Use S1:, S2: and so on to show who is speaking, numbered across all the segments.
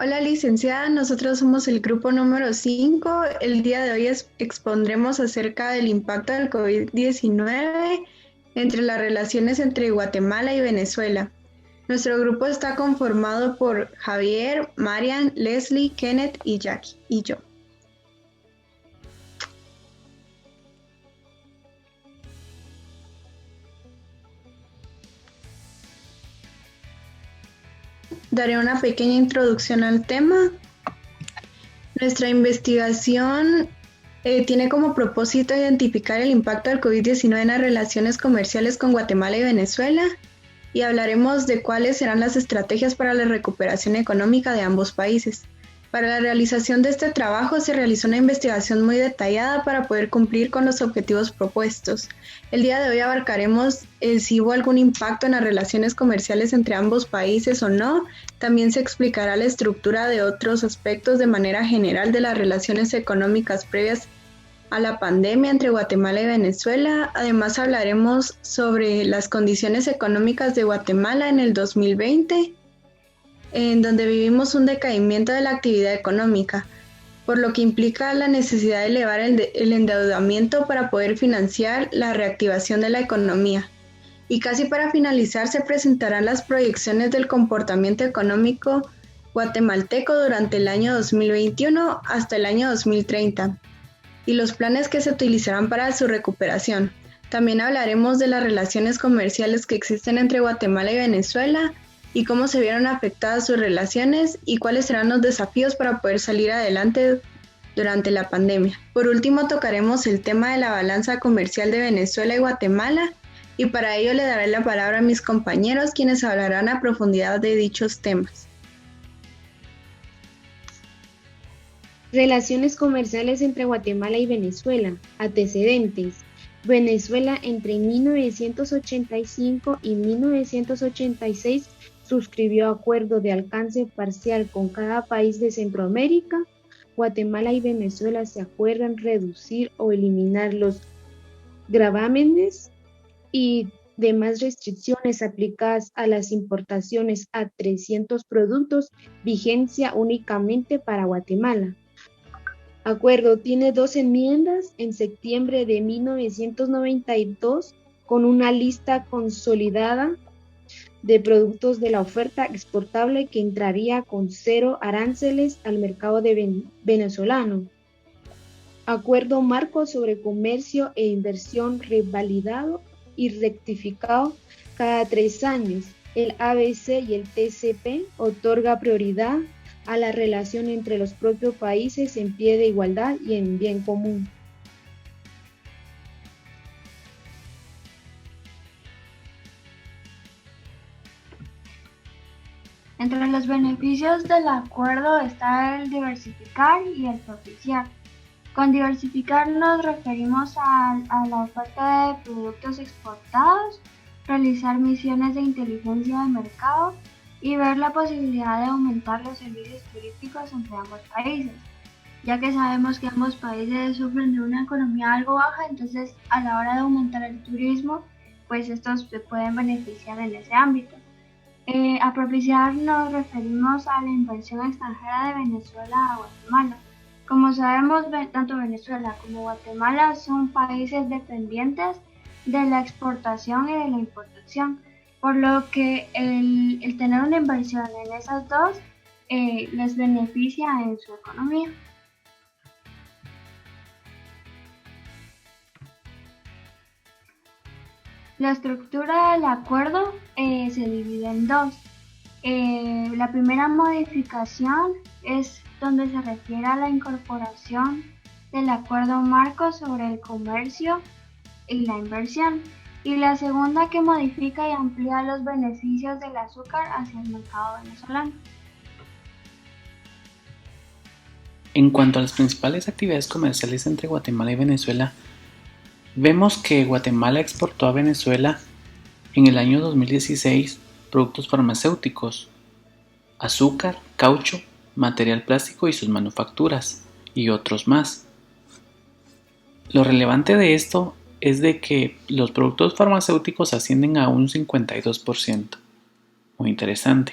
S1: Hola licenciada, nosotros somos el grupo número 5. El día de hoy expondremos acerca del impacto del COVID-19 entre las relaciones entre Guatemala y Venezuela. Nuestro grupo está conformado por Javier, Marian, Leslie, Kenneth y Jackie y yo. Daré una pequeña introducción al tema. Nuestra investigación tiene como propósito identificar el impacto del COVID-19 en las relaciones comerciales con Guatemala y Venezuela y hablaremos de cuáles serán las estrategias para la recuperación económica de ambos países. Para la realización de este trabajo se realizó una investigación muy detallada para poder cumplir con los objetivos propuestos. El día de hoy abarcaremos si hubo algún impacto en las relaciones comerciales entre ambos países o no. También se explicará la estructura de otros aspectos de manera general de las relaciones económicas previas a la pandemia entre Guatemala y Venezuela. Además hablaremos sobre las condiciones económicas de Guatemala en el 2020, en donde vivimos un decaimiento de la actividad económica, por lo que implica la necesidad de elevar el endeudamiento para poder financiar la reactivación de la economía. Y casi para finalizar se presentarán las proyecciones del comportamiento económico guatemalteco durante el año 2021 hasta el año 2030 y los planes que se utilizarán para su recuperación. También hablaremos de las relaciones comerciales que existen entre Guatemala y Venezuela y cómo se vieron afectadas sus relaciones y cuáles serán los desafíos para poder salir adelante durante la pandemia. Por último, tocaremos el tema de la balanza comercial de Venezuela y Guatemala y para ello le daré la palabra a mis compañeros quienes hablarán a profundidad de dichos temas.
S2: Relaciones comerciales entre Guatemala y Venezuela. Antecedentes. Venezuela entre 1985 y 1986 suscribió acuerdo de alcance parcial con cada país de Centroamérica. Guatemala y Venezuela se acuerdan reducir o eliminar los gravámenes y demás restricciones aplicadas a las importaciones a 300 productos, vigencia únicamente para Guatemala. Acuerdo tiene 2 enmiendas en septiembre de 1992 con una lista consolidada de productos de la oferta exportable que entraría con 0 aranceles al mercado venezolano. Acuerdo marco sobre comercio e inversión revalidado y rectificado cada 3 años. El ABC y el TCP otorga prioridad a la relación entre los propios países en pie de igualdad y en bien común.
S3: Entre los beneficios del acuerdo está el diversificar y el propiciar. Con diversificar nos referimos a la oferta de productos exportados, realizar misiones de inteligencia de mercado y ver la posibilidad de aumentar los servicios turísticos entre ambos países, ya que sabemos que ambos países sufren de una economía algo baja, entonces a la hora de aumentar el turismo, pues estos se pueden beneficiar en ese ámbito. A propiciar nos referimos a la inversión extranjera de Venezuela a Guatemala. Como sabemos, tanto Venezuela como Guatemala son países dependientes de la exportación y de la importación, por lo que el tener una inversión en esas dos les beneficia en su economía. La estructura del acuerdo se divide en dos. La primera modificación es donde se refiere a la incorporación del acuerdo marco sobre el comercio y la inversión, y la segunda que modifica y amplía los beneficios del azúcar hacia el mercado venezolano.
S4: En cuanto a las principales actividades comerciales entre Guatemala y Venezuela, vemos que Guatemala exportó a Venezuela en el año 2016 productos farmacéuticos, azúcar, caucho, material plástico y sus manufacturas, y otros más. Lo relevante de esto es de que los productos farmacéuticos ascienden a un 52%. Muy interesante.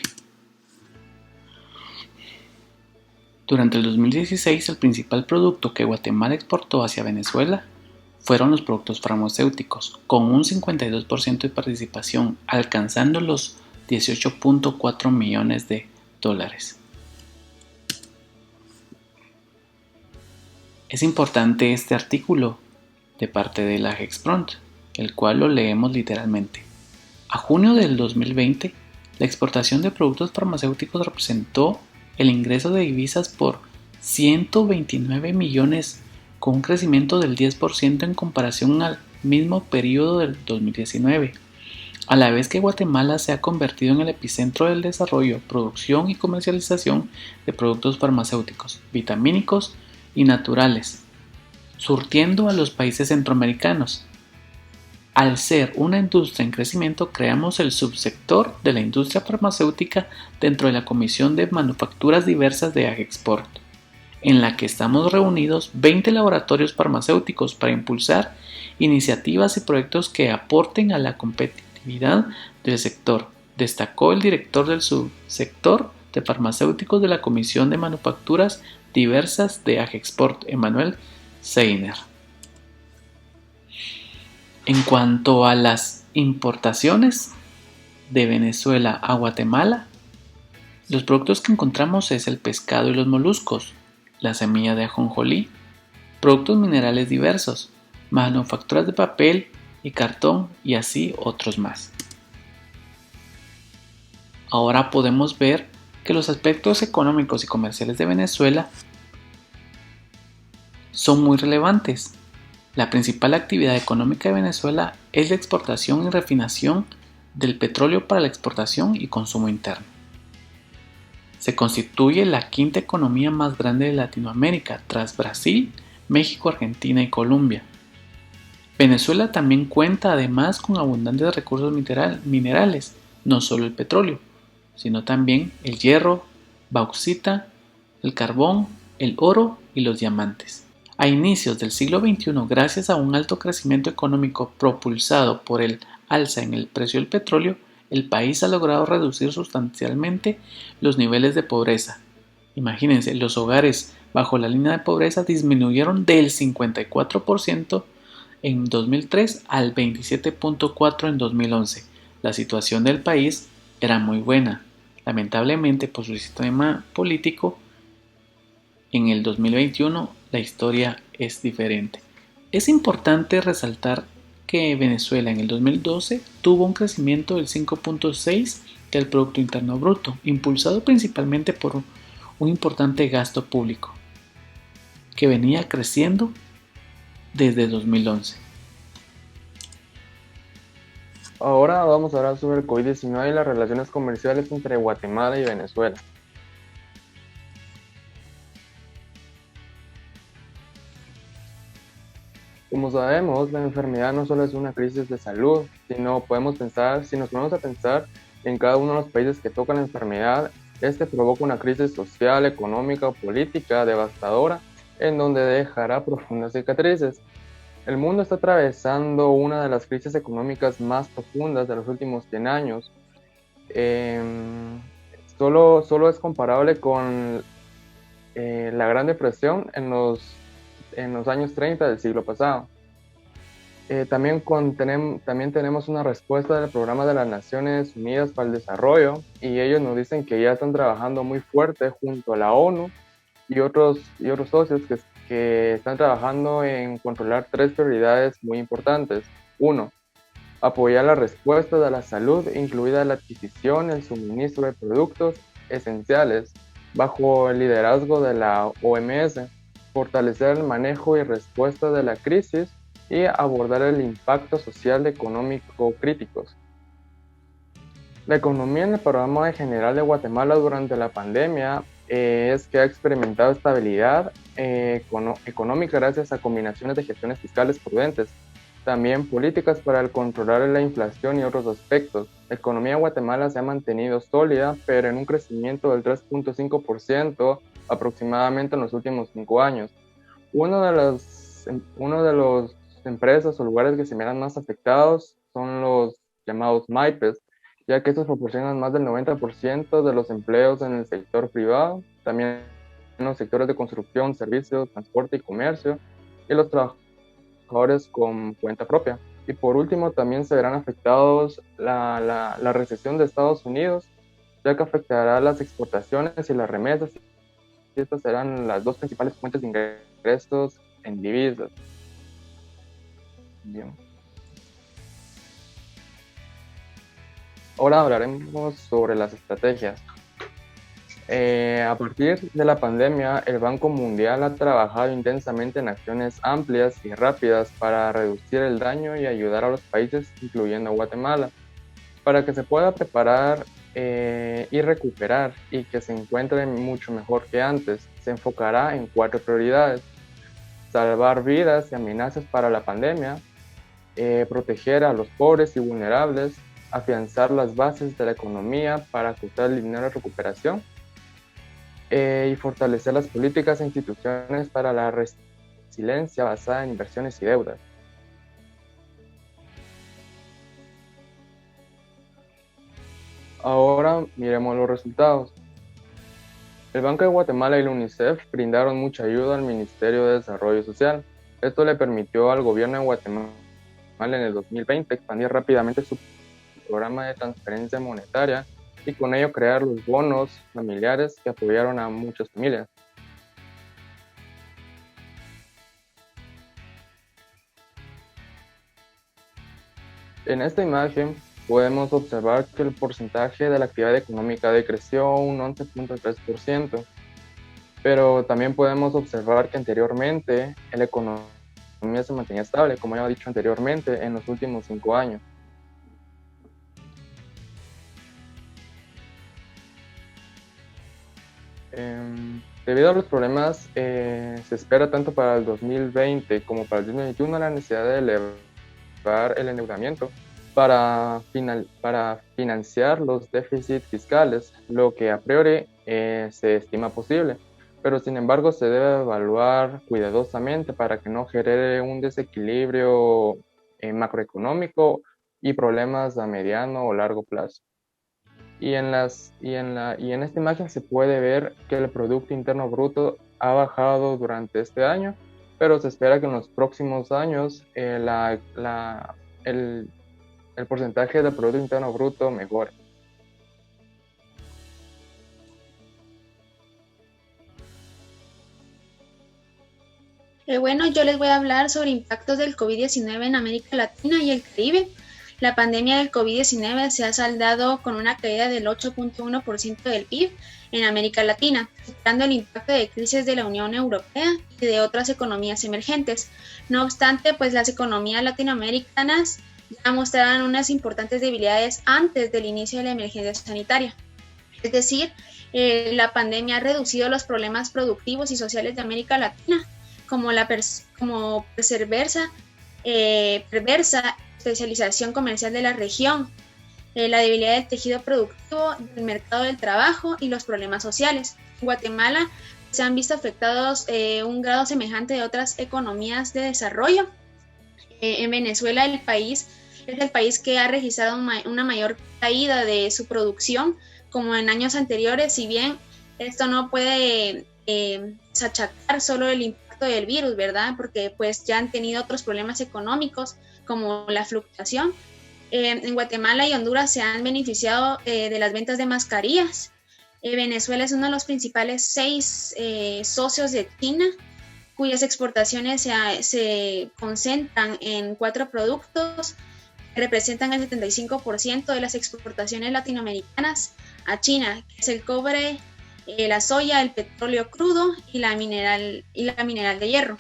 S4: Durante el 2016, el principal producto que Guatemala exportó hacia Venezuela fueron los productos farmacéuticos, con un 52% de participación, alcanzando los 18.4 millones de dólares. Es importante este artículo de parte de la Hexpront, el cual lo leemos literalmente. A junio del 2020, la exportación de productos farmacéuticos representó el ingreso de divisas por 129 millones, con un crecimiento del 10% en comparación al mismo periodo del 2019, a la vez que Guatemala se ha convertido en el epicentro del desarrollo, producción y comercialización de productos farmacéuticos, vitamínicos y naturales, surtiendo a los países centroamericanos. Al ser una industria en crecimiento, creamos el subsector de la industria farmacéutica dentro de la Comisión de Manufacturas Diversas de Agexport, en la que estamos reunidos 20 laboratorios farmacéuticos para impulsar iniciativas y proyectos que aporten a la competitividad del sector, destacó el director del subsector de farmacéuticos de la Comisión de Manufacturas Diversas de Agexport, Emanuel Seiner. En cuanto a las importaciones de Venezuela a Guatemala, los productos que encontramos es el pescado y los moluscos, la semilla de ajonjolí, productos minerales diversos, manufacturas de papel y cartón y así otros más. Ahora podemos ver que los aspectos económicos y comerciales de Venezuela son muy relevantes. La principal actividad económica de Venezuela es la exportación y refinación del petróleo para la exportación y consumo interno. Se constituye la quinta economía más grande de Latinoamérica, tras Brasil, México, Argentina y Colombia. Venezuela también cuenta además con abundantes recursos minerales, no solo el petróleo, sino también el hierro, bauxita, el carbón, el oro y los diamantes. A inicios del siglo XXI, gracias a un alto crecimiento económico propulsado por el alza en el precio del petróleo, el país ha logrado reducir sustancialmente los niveles de pobreza. Imagínense, los hogares bajo la línea de pobreza disminuyeron del 54% en 2003 al 27.4% en 2011. La situación del país era muy buena. Lamentablemente, por su sistema político, en el 2021 la historia es diferente. Es importante resaltar que Venezuela en el 2012 tuvo un crecimiento del 5.6% del Producto Interno Bruto, impulsado principalmente por un importante gasto público, que venía creciendo desde 2011.
S5: Ahora vamos a hablar sobre el COVID-19 y las relaciones comerciales entre Guatemala y Venezuela. Como sabemos, la enfermedad no solo es una crisis de salud, si nos ponemos a pensar en cada uno de los países que toca la enfermedad, este provoca una crisis social, económica o política devastadora, en donde dejará profundas cicatrices. El mundo está atravesando una de las crisis económicas más profundas de los últimos 100 años. Solo es comparable con la Gran Depresión en los años 30 del siglo pasado. También tenemos una respuesta del Programa de las Naciones Unidas para el Desarrollo, y ellos nos dicen que ya están trabajando muy fuerte junto a la ONU y otros socios que están trabajando en controlar 3 prioridades muy importantes. 1. Apoyar la respuesta de la salud, incluida la adquisición y el suministro de productos esenciales bajo el liderazgo de la OMS, fortalecer el manejo y respuesta de la crisis y abordar el impacto social y económico críticos. La economía en el panorama general de Guatemala durante la pandemia es que ha experimentado estabilidad económica gracias a combinaciones de gestiones fiscales prudentes, también políticas para controlar la inflación y otros aspectos. La economía de Guatemala se ha mantenido sólida, pero en un crecimiento del 3.5% aproximadamente en los últimos 5 años. Uno de los empresas o lugares que se miran más afectados son los llamados MIPES, ya que estos proporcionan más del 90% de los empleos en el sector privado. También los sectores de construcción, servicios, transporte y comercio, y los trabajadores con cuenta propia. Y por último, también se verán afectados la recesión de Estados Unidos, ya que afectará las exportaciones y las remesas, y estas serán las dos principales fuentes de ingresos en divisas. Bien. Ahora hablaremos sobre las estrategias. A partir de la pandemia, el Banco Mundial ha trabajado intensamente en acciones amplias y rápidas para reducir el daño y ayudar a los países, incluyendo a Guatemala, para que se pueda preparar y recuperar y que se encuentre mucho mejor que antes. Se enfocará en 4 prioridades: salvar vidas y amenazas para la pandemia, proteger a los pobres y vulnerables, afianzar las bases de la economía para ajustar el dinero de recuperación, y fortalecer las políticas e instituciones para la resiliencia basada en inversiones y deudas. Ahora miremos los resultados. El Banco de Guatemala y la UNICEF brindaron mucha ayuda al Ministerio de Desarrollo Social. Esto le permitió al gobierno de Guatemala en el 2020 expandir rápidamente su programa de transferencia monetaria y con ello crear los bonos familiares que apoyaron a muchas familias. En esta imagen podemos observar que el porcentaje de la actividad económica decreció un 11.3%, pero también podemos observar que anteriormente la economía se mantenía estable, como ya he dicho anteriormente, en los últimos 5 años. Debido a los problemas, se espera tanto para el 2020 como para el 2021 la necesidad de elevar el endeudamiento para financiar los déficits fiscales, lo que a priori se estima posible, pero sin embargo se debe evaluar cuidadosamente para que no genere un desequilibrio macroeconómico y problemas a mediano o largo plazo. Y en esta imagen se puede ver que el Producto Interno Bruto ha bajado durante este año, pero se espera que en los próximos años el porcentaje del Producto Interno Bruto mejore.
S6: Bueno, yo les voy a hablar sobre impactos del COVID-19 en América Latina y el Caribe. La pandemia del COVID-19 se ha saldado con una caída del 8.1% del PIB en América Latina, afectando el impacto de crisis de la Unión Europea y de otras economías emergentes. No obstante, pues las economías latinoamericanas ya mostraban unas importantes debilidades antes del inicio de la emergencia sanitaria. Es decir, la pandemia ha reducido los problemas productivos y sociales de América Latina, como perversa especialización comercial de la región, la debilidad del tejido productivo, del mercado del trabajo y los problemas sociales. En Guatemala se han visto afectados un grado semejante de otras economías de desarrollo. En Venezuela el país es el país que ha registrado una mayor caída de su producción como en años anteriores, si bien esto no puede achacar solo el impacto del virus, ¿verdad? Porque pues ya han tenido otros problemas económicos como la fluctuación. En Guatemala y Honduras se han beneficiado de las ventas de mascarillas. Venezuela es uno de los principales 6 socios de China, cuyas exportaciones se concentran en 4 productos que representan el 75% de las exportaciones latinoamericanas a China, que es el cobre, la soya, el petróleo crudo y la mineral de hierro.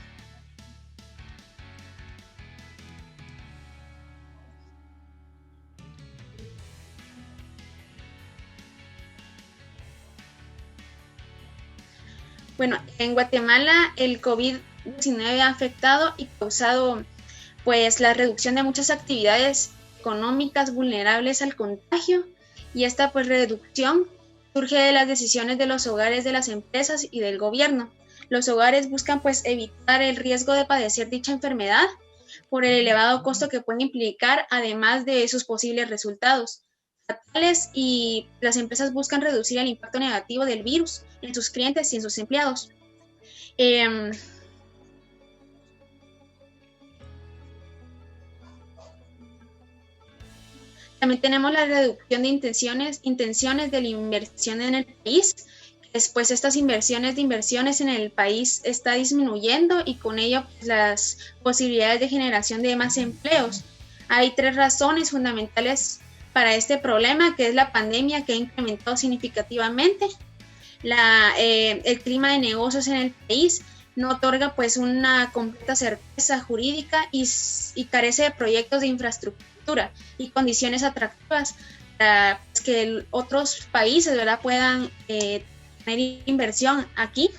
S6: Bueno, en Guatemala el COVID-19 ha afectado y causado pues la reducción de muchas actividades económicas vulnerables al contagio, y esta pues reducción surge de las decisiones de los hogares, de las empresas y del gobierno. Los hogares buscan pues evitar el riesgo de padecer dicha enfermedad por el elevado costo que puede implicar, además de sus posibles resultados. estatales y las empresas buscan reducir el impacto negativo del virus en sus clientes y en sus empleados. También tenemos la reducción de intenciones de la inversión en el país. Después estas inversiones en el país está disminuyendo y con ello pues, las posibilidades de generación de más empleos. Hay 3 razones fundamentales para este problema, que es la pandemia, que ha incrementado significativamente, el clima de negocios en el país no otorga pues una completa certeza jurídica y carece de proyectos de infraestructura y condiciones atractivas para pues, que otros países, ¿verdad?, puedan tener inversión aquí.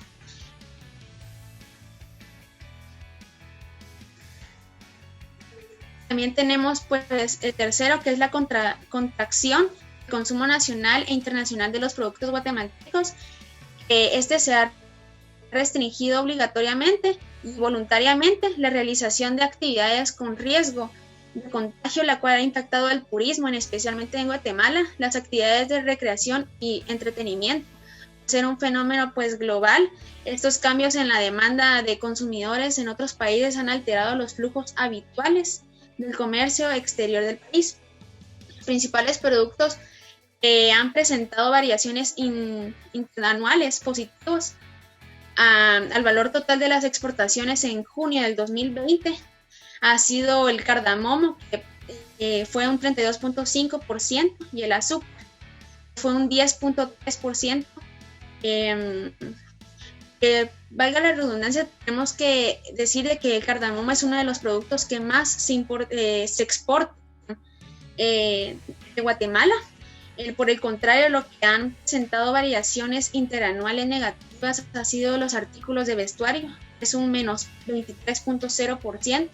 S6: También tenemos pues el tercero, que es la contracción del consumo nacional e internacional de los productos guatemaltecos. Este se ha restringido obligatoriamente y voluntariamente la realización de actividades con riesgo de contagio, la cual ha impactado el turismo, especialmente en Guatemala, las actividades de recreación y entretenimiento. Ser un fenómeno pues global, estos cambios en la demanda de consumidores en otros países han alterado los flujos habituales del comercio exterior del país. Los principales productos han presentado variaciones anuales positivos al valor total de las exportaciones en junio del 2020. Ha sido el cardamomo, que fue un 32.5%, y el azúcar fue un 10.3%. Valga la redundancia, tenemos que decir de que el cardamomo es uno de los productos que más se exporta de Guatemala. Por el contrario, lo que han presentado variaciones interanuales negativas ha sido los artículos de vestuario, es un menos 23.0%,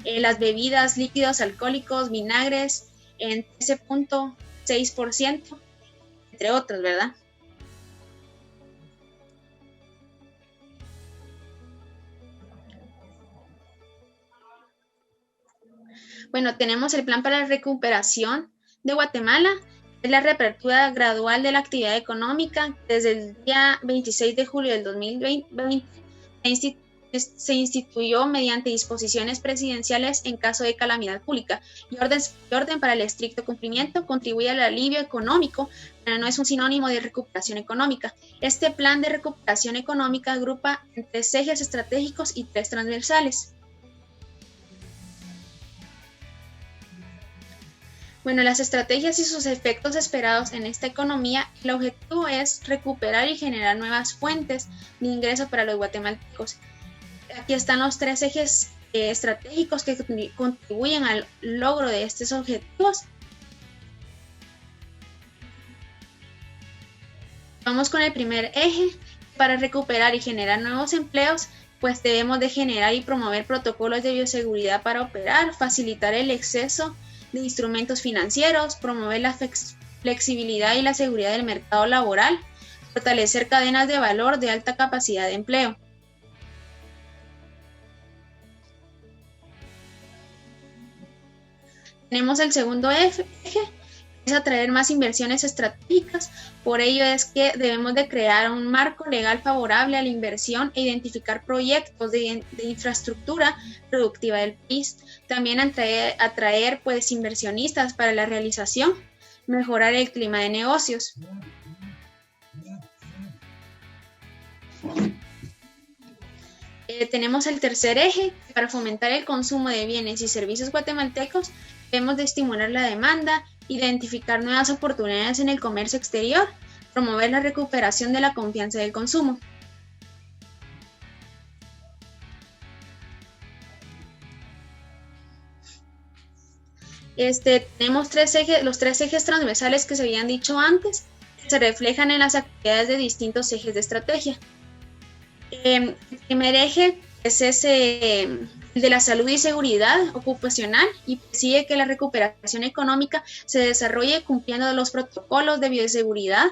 S6: las bebidas, líquidos alcohólicos, vinagres en 13.6%, entre otros, ¿verdad? Bueno, tenemos el plan para la recuperación de Guatemala, es la reapertura gradual de la actividad económica. Desde el día 26 de julio del 2020 se instituyó mediante disposiciones presidenciales en caso de calamidad pública y orden para el estricto cumplimiento. Contribuye al alivio económico, pero no es un sinónimo de recuperación económica. Este plan de recuperación económica agrupa en 3 ejes estratégicos y 3 transversales. Bueno, las estrategias y sus efectos esperados en esta economía, el objetivo es recuperar y generar nuevas fuentes de ingreso para los guatemaltecos. Aquí están los 3 ejes estratégicos que contribuyen al logro de estos objetivos. Vamos con el primer eje. Para recuperar y generar nuevos empleos, pues debemos de generar y promover protocolos de bioseguridad para operar, facilitar el acceso de instrumentos financieros, promover la flexibilidad y la seguridad del mercado laboral, fortalecer cadenas de valor de alta capacidad de empleo. Tenemos el segundo eje, es atraer más inversiones estratégicas. Por ello es que debemos de crear un marco legal favorable a la inversión e identificar proyectos de infraestructura productiva del país. También atraer pues inversionistas para la realización, mejorar el clima de negocios. Tenemos el tercer eje. Para fomentar el consumo de bienes y servicios guatemaltecos, debemos de estimular la demanda, identificar nuevas oportunidades en el comercio exterior, promover la recuperación de la confianza del consumo. Tenemos los 3 ejes transversales que se habían dicho antes, que se reflejan en las actividades de distintos ejes de estrategia. El primer eje es el de la salud y seguridad ocupacional y persigue que la recuperación económica se desarrolle cumpliendo los protocolos de bioseguridad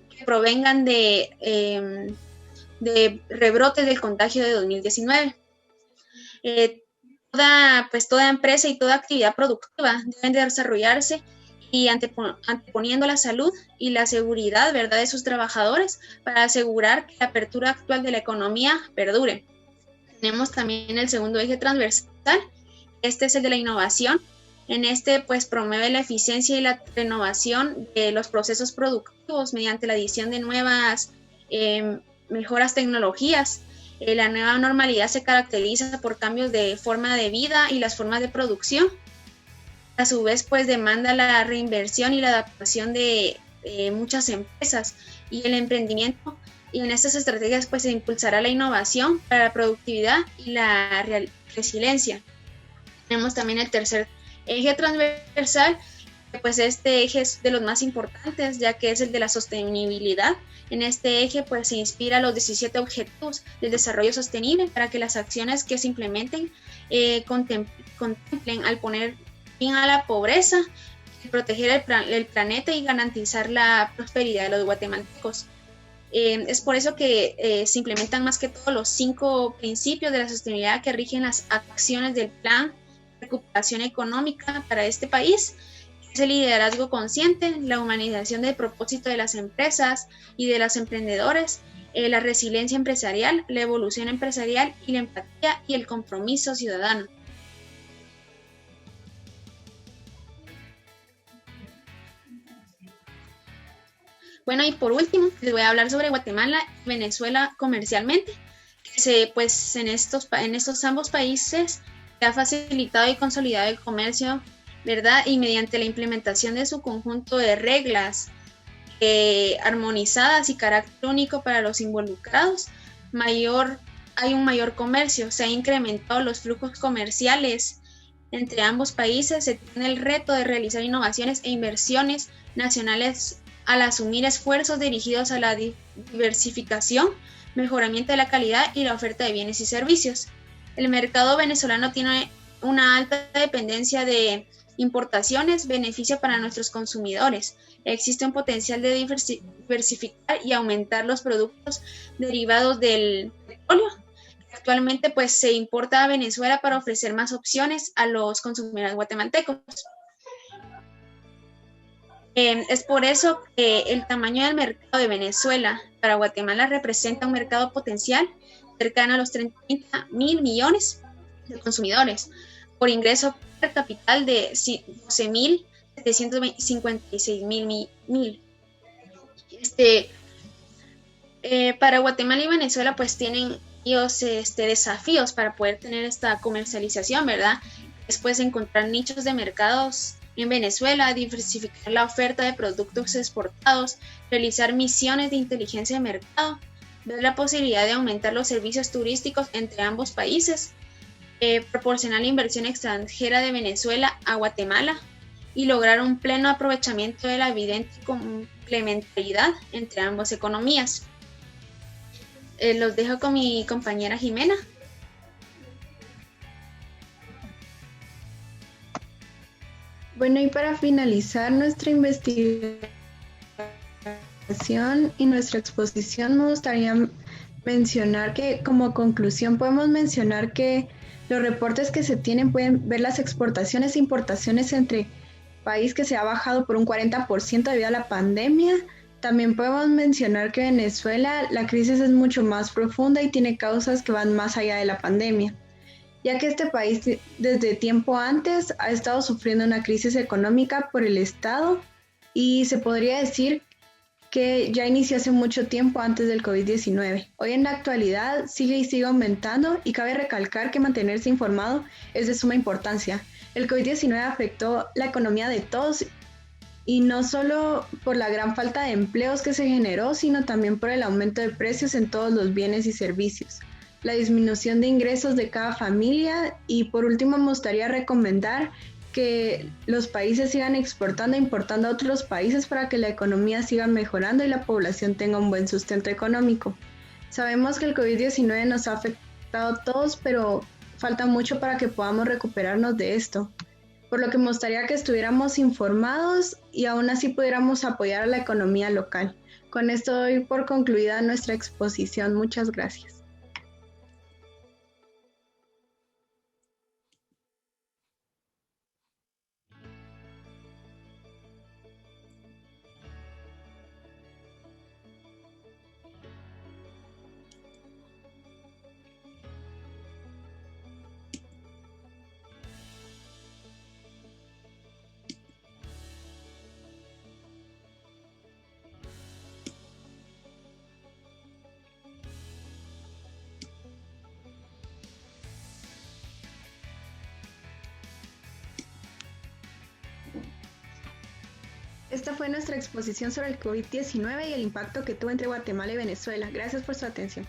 S6: que provengan de rebrotes del contagio de 2019. Toda empresa y toda actividad productiva deben de desarrollarse y anteponiendo la salud y la seguridad, ¿verdad?, de sus trabajadores para asegurar que la apertura actual de la economía perdure. Tenemos también el segundo eje transversal, este es el de la innovación. En este, pues, promueve la eficiencia y la renovación de los procesos productivos mediante la adición de nuevas mejoras tecnologías. La nueva normalidad se caracteriza por cambios de forma de vida y las formas de producción. A su vez, pues, demanda la reinversión y la adaptación de muchas empresas y el emprendimiento. Y en estas estrategias, pues, se impulsará la innovación para la productividad y la resiliencia. Tenemos también el tercer eje transversal, que pues este eje es de los más importantes, ya que es el de la sostenibilidad. En este eje, pues, se inspira los 17 objetivos del desarrollo sostenible para que las acciones que se implementen contemplen al poner fin a la pobreza, proteger el planeta y garantizar la prosperidad de los guatemaltecos. Es por eso que se implementan más que todo los 5 principios de la sostenibilidad que rigen las acciones del plan de recuperación económica para este país. Es el liderazgo consciente, la humanización del propósito de las empresas y de los emprendedores, la resiliencia empresarial, la evolución empresarial y la empatía y el compromiso ciudadano. Bueno, y por último, les voy a hablar sobre Guatemala y Venezuela comercialmente, que pues en estos ambos países se ha facilitado y consolidado el comercio, ¿verdad? Y mediante la implementación de su conjunto de reglas armonizadas y carácter único para los involucrados, hay un mayor comercio, se han incrementado los flujos comerciales entre ambos países, se tiene el reto de realizar innovaciones e inversiones nacionales al asumir esfuerzos dirigidos a la diversificación, mejoramiento de la calidad y la oferta de bienes y servicios. El mercado venezolano tiene una alta dependencia de importaciones, beneficio para nuestros consumidores. Existe un potencial de diversificar y aumentar los productos derivados del petróleo. Actualmente, pues, se importa a Venezuela para ofrecer más opciones a los consumidores guatemaltecos. Es por eso que el tamaño del mercado de Venezuela para Guatemala representa un mercado potencial cercano a los 30.000 millones de consumidores, por ingreso per capital de 12.756 mil. Para Guatemala y Venezuela, pues, tienen ellos desafíos para poder tener esta comercialización, ¿verdad? Después encontrar nichos de mercados en Venezuela, diversificar la oferta de productos exportados, realizar misiones de inteligencia de mercado, ver la posibilidad de aumentar los servicios turísticos entre ambos países, proporcionar la inversión extranjera de Venezuela a Guatemala y lograr un pleno aprovechamiento de la evidente complementariedad entre ambas economías. Los dejo con mi compañera Jimena.
S1: Bueno, y para finalizar nuestra investigación y nuestra exposición, me gustaría mencionar que como conclusión podemos mencionar que los reportes que se tienen pueden ver las exportaciones e importaciones entre país que se ha bajado por un 40% debido a la pandemia. También podemos mencionar que en Venezuela la crisis es mucho más profunda y tiene causas que van más allá de la pandemia, ya que este país desde tiempo antes ha estado sufriendo una crisis económica por el Estado y se podría decir que ya inició hace mucho tiempo antes del COVID-19. Hoy en la actualidad sigue aumentando y cabe recalcar que mantenerse informado es de suma importancia. El COVID-19 afectó la economía de todos y no solo por la gran falta de empleos que se generó, sino también por el aumento de precios en todos los bienes y servicios, la disminución de ingresos de cada familia y por último me gustaría recomendar que los países sigan exportando e importando a otros países para que la economía siga mejorando y la población tenga un buen sustento económico. Sabemos que el COVID-19 nos ha afectado a todos, pero falta mucho para que podamos recuperarnos de esto, por lo que me gustaría que estuviéramos informados y aún así pudiéramos apoyar a la economía local. Con esto doy por concluida nuestra exposición. Muchas gracias. Esta fue nuestra exposición sobre el COVID-19 y el impacto que tuvo entre Guatemala y Venezuela. Gracias por su atención.